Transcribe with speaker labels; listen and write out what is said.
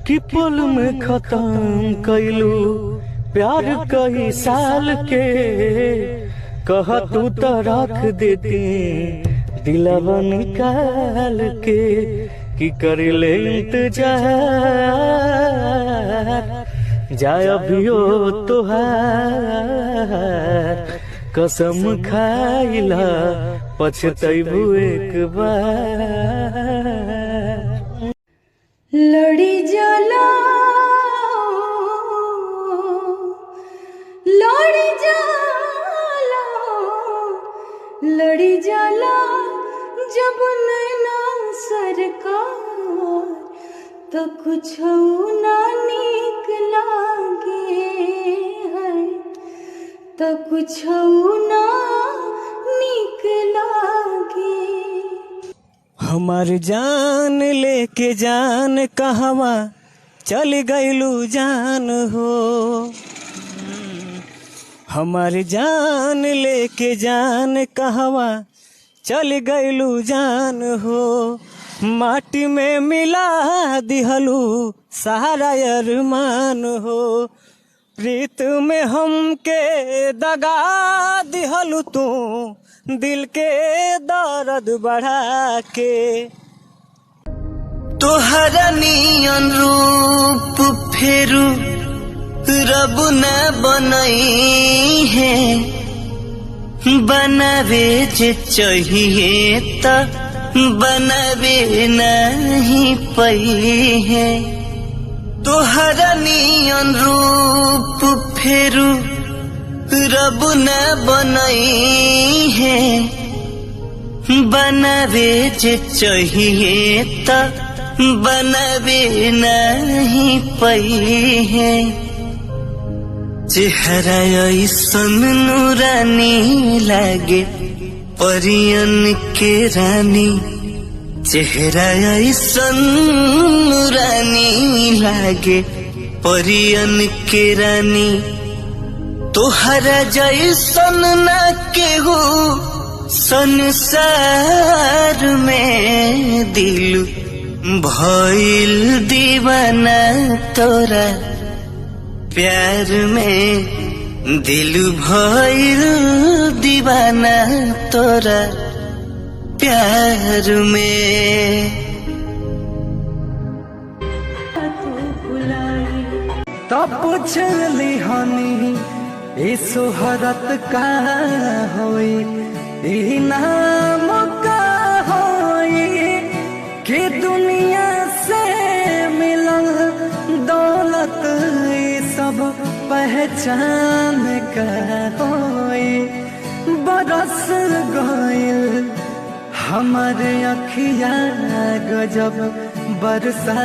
Speaker 1: कि पल में खत्म कैलू प्यार कई साल के। कहा तू तो रख देती दिलवा निकाल के, कि कर ले इंतजार जाय अभियो तोहार। कसम खाइला पछतैबू एक बार।
Speaker 2: लड़ी जाला लड़ी जाला लड़ी जाला जब नैना सरकार, तो कुछ ना नीक लागे है, तो कुछ ना नीक लागे।
Speaker 1: हमार जान लेके जान कहवा चल गईलू जान हो। हमार जान लेके जान कहवा चल गईलू जान हो। माटी में मिला दिहलू सहारा अरमान हो। प्रीत में हमके दगा दिहलू तू दिल के दर्द बढ़ा के।
Speaker 3: तोहरा नियन रूप फेरू रब न बनई है, बनावे जे चाहिए त बनावे नहीं पई है। तोहरा नियन रूप फेरू रब न बनई है, बनावे जे चाहिए त बनावे नहीं पई है। चेहरा ऐसन नूरानी लागे परियन के रानी। चेहरा ऐसन नूरानी लागे परियन के रानी। तोहरा जैसन न केहू संसार में, दिल भइल दीवाना तोरा प्यार में। दिल भइल दीवाना तोरा प्यार में।
Speaker 1: तब पूछली हनी ई सोहरत का होई, ई नाम का होई, कि दुनिया से मिलल दौलत सब पहचान का होई। बरस गइल हमारे अखिया गजब बरसा।